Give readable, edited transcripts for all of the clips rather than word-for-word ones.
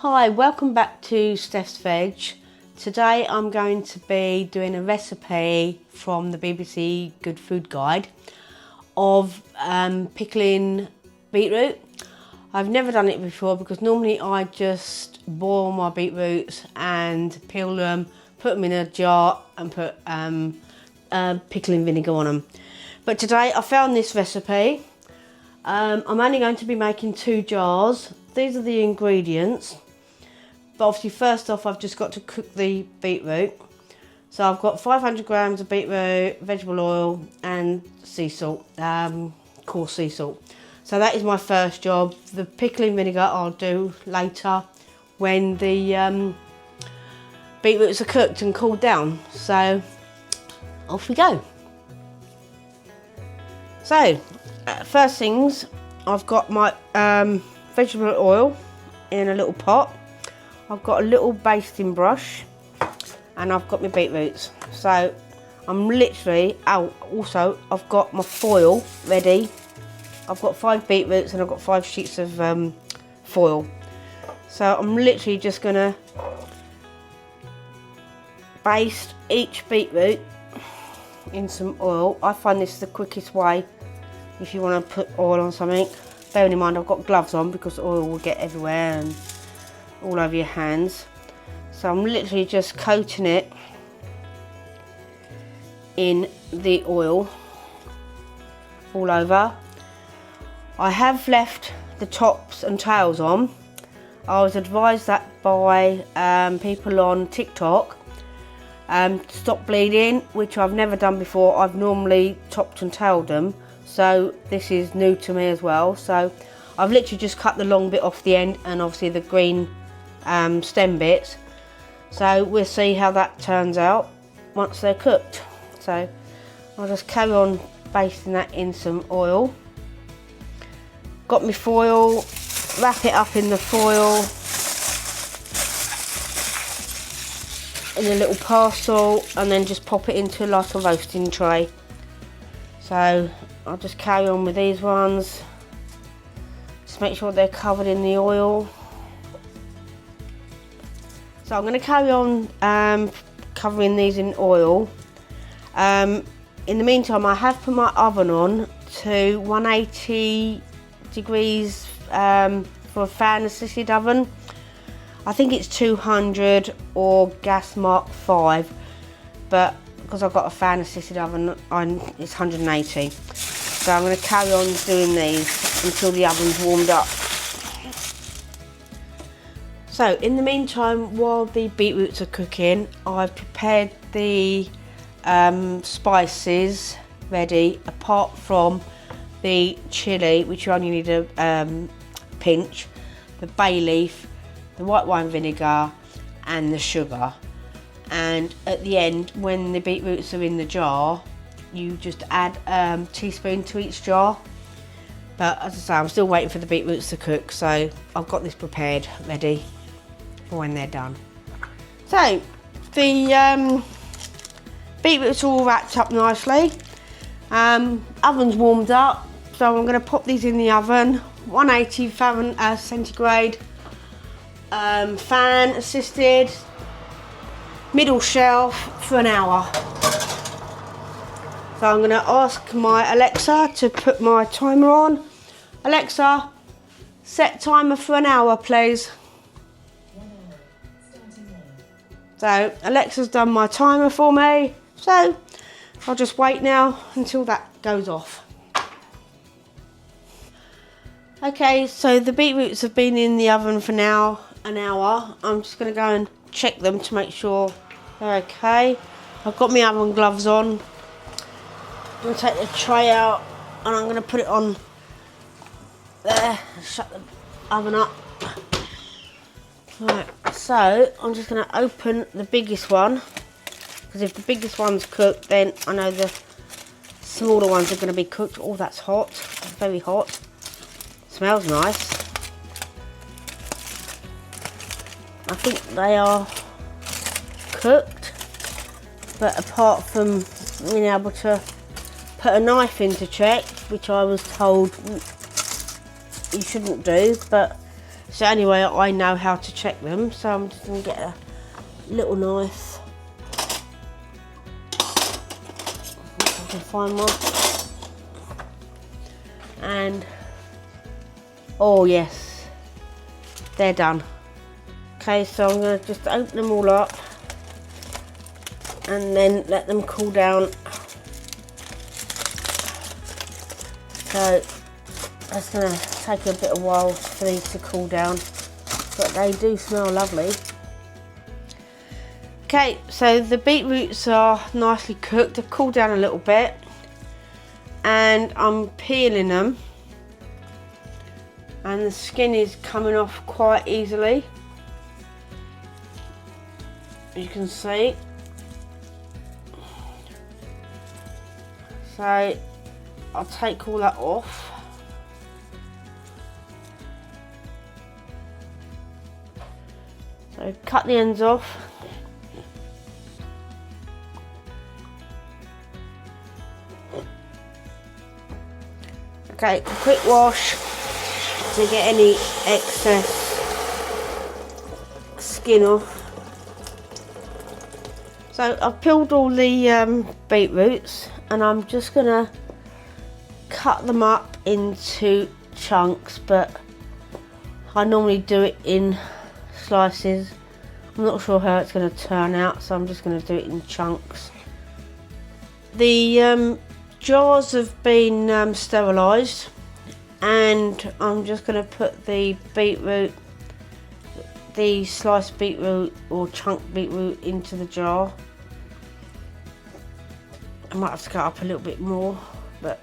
Hi, welcome back to Steph's Veg. Today I'm going to be doing a recipe from the BBC Good Food Guide of pickling beetroot. I've never done it before because normally I just boil my beetroots and peel them, put them in a jar and put pickling vinegar on them. But today I found this recipe. I'm only going to be making 2 jars. These are the ingredients. But obviously first off I've just got to cook the beetroot. So I've got 500 grams of beetroot, vegetable oil and sea salt, coarse sea salt. So that is my first job. The pickling vinegar I'll do later when the beetroots are cooked and cooled down. So off we go. So first things, I've got my vegetable oil in a little pot. I've got a little basting brush and I've got my beetroots. So I'm literally out. Also, I've got my foil ready. I've got 5 beetroots and I've got 5 sheets of foil. So I'm literally just gonna baste each beetroot in some oil. I find this the quickest way if you want to put oil on something. Bearing in mind I've got gloves on because oil will get everywhere and all over your hands. So I'm literally just coating it in the oil all over. I have left the tops and tails on. I was advised that by people on TikTok. Stop bleeding, which I've never done before. I've normally topped and tailed them, so this is new to me as well. So I've literally just cut the long bit off the end and obviously the green stem bits. So we'll see how that turns out once they're cooked. So I'll just carry on basting that in some oil. Got my foil, wrap it up in the foil in a little parcel and then just pop it into like a roasting tray. So I'll just carry on with these ones. Just make sure they're covered in the oil. So I'm going to carry on covering these in oil. In the meantime, I have put my oven on to 180 degrees for a fan assisted oven. I think it's 200 or gas mark 5, but because I've got a fan assisted oven, it's 180. So I'm going to carry on doing these until the oven's warmed up. So in the meantime, while the beetroots are cooking, I've prepared the spices ready, apart from the chilli, which you only need a pinch, the bay leaf, the white wine vinegar and the sugar. And at the end, when the beetroots are in the jar, you just add a teaspoon to each jar. But as I say, I'm still waiting for the beetroots to cook, so I've got this prepared ready for when they're done. So the beetroots are all wrapped up nicely. Oven's warmed up, so I'm going to pop these in the oven, 180 centigrade, fan assisted, middle shelf for an hour. So I'm going to ask my Alexa to put my timer on. Alexa, set timer for an hour, please. So Alexa's done my timer for me, so I'll just wait now until that goes off. Okay, so the beetroots have been in the oven for now an hour. I'm just going to go and check them to make sure they're okay. I've got my oven gloves on. I'm going to take the tray out and I'm going to put it on there, shut the oven up. Right, so I'm just going to open the biggest one, because if the biggest one's cooked, then I know the smaller ones are going to be cooked. Oh, that's hot, very hot. Smells nice. I think they are cooked, but apart from being able to put a knife in to check, which I was told you shouldn't do, but It's the only way I know how to check them, so I'm just going to get a little knife. If I can find one. And, oh yes, they're done. Okay, so I'm going to just open them all up and then let them cool down. So that's going to take a bit of while for these to cool down, but they do smell lovely. Okay, so the beetroots are nicely cooked. They've cooled down a little bit, and I'm peeling them, and the skin is coming off quite easily, as you can see. So I'll take all that off. So cut the ends off. Okay, a quick wash to get any excess skin off. So I've peeled all the beetroots, and I'm just gonna cut them up into chunks, but I normally do it in slices. I'm not sure how it's going to turn out, so I'm just going to do it in chunks. The jars have been sterilised, and I'm just going to put the beetroot, the sliced beetroot or chunk beetroot, into the jar. I might have to cut up a little bit more, but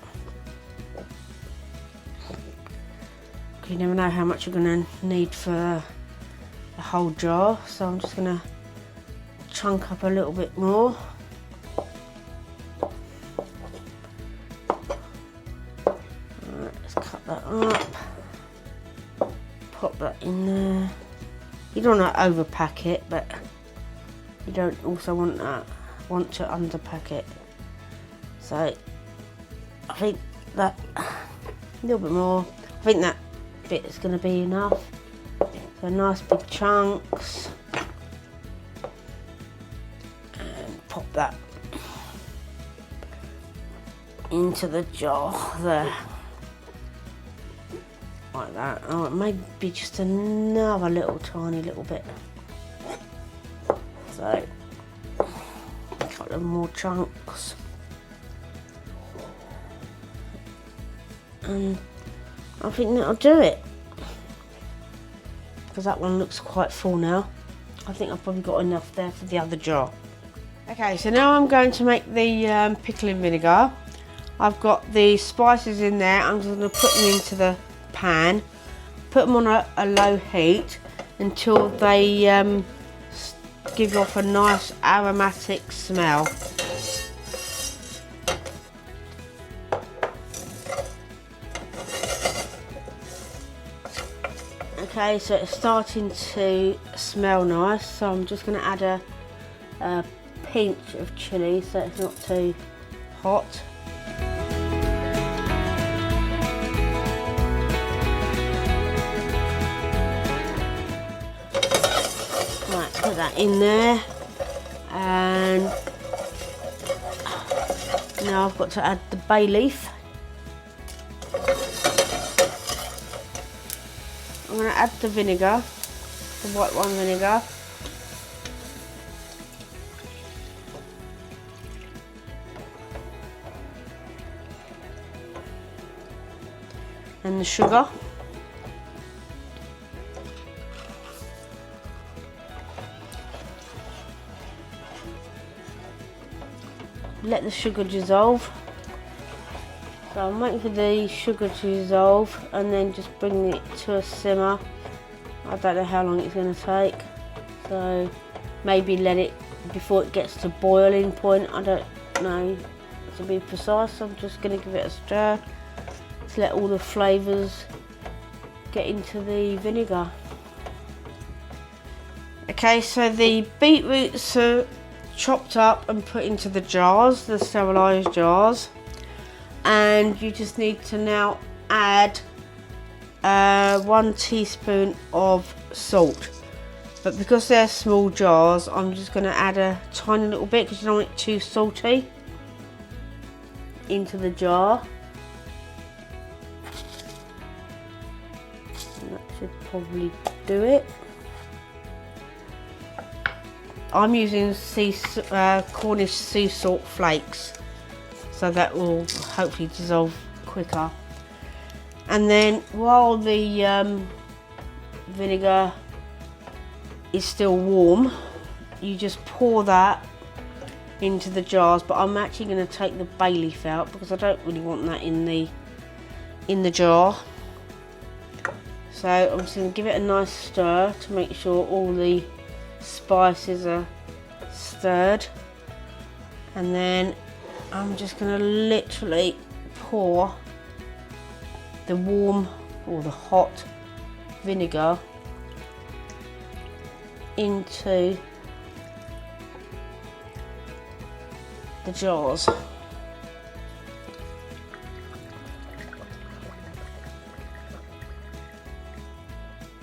you never know how much you're going to need for the whole jar, so I'm just going to chunk up a little bit more. Alright, let's cut that up, pop that in there. You don't want to overpack it, but you don't also want to underpack it. So I think that a little bit more. I think that bit is going to be enough. So nice big chunks, and pop that into the jar there, like that. Oh, it may be just another tiny little bit. So a couple of more chunks, and I think that'll do it, because that one looks quite full now. I think I've probably got enough there for the other jar. Okay, so now I'm going to make the pickling vinegar. I've got the spices in there. I'm just going to put them into the pan, put them on a low heat until they give off a nice aromatic smell. Okay, so it's starting to smell nice, so I'm just going to add a pinch of chilli so it's not too hot. Right, put that in there, and now I've got to add the bay leaf. I'm going to add the vinegar, the white wine vinegar. And the sugar. Let the sugar dissolve. So I'm waiting for the sugar to dissolve and then just bring it to a simmer. I don't know how long it's going to take, so maybe let it before it gets to boiling point. I don't know to be precise. I'm just going to give it a stir to let all the flavours get into the vinegar. Okay, so the beetroots are chopped up and put into the jars, the sterilised jars. And you just need to now add 1 teaspoon of salt. But because they're small jars, I'm just going to add a tiny little bit because you don't want it too salty into the jar. And that should probably do it. I'm using Cornish sea salt flakes, so that will hopefully dissolve quicker. And then while the vinegar is still warm, you just pour that into the jars. But I'm actually going to take the bay leaf out because I don't really want that in the jar. So I'm just going to give it a nice stir to make sure all the spices are stirred, and then I'm just going to literally pour the warm or the hot vinegar into the jars.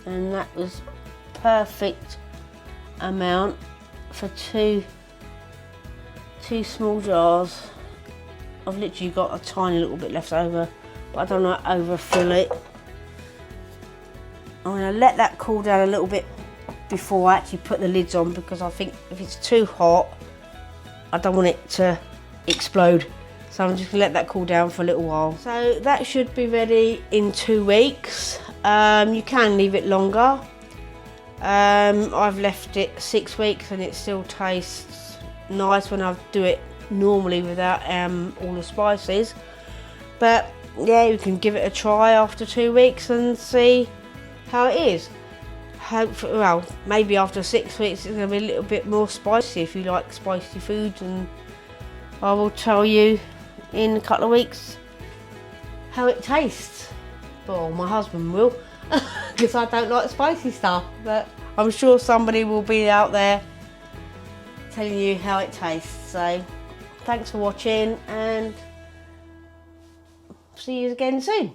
And that was perfect amount for two small jars. I've literally got a tiny little bit left over, but I don't want to overfill it. I'm going to let that cool down a little bit before I actually put the lids on, because I think if it's too hot, I don't want it to explode. So I'm just going to let that cool down for a little while. So that should be ready in 2 weeks. You can leave it longer. I've left it 6 weeks and it still tastes nice when I do it normally without all the spices. But yeah, you can give it a try after 2 weeks and see how it is. Hopefully, well, maybe after 6 weeks it's going to be a little bit more spicy if you like spicy foods, and I will tell you in a couple of weeks how it tastes. Well, my husband will, because I don't like spicy stuff, but I'm sure somebody will be out there telling you how it tastes. So thanks for watching, and see you again soon.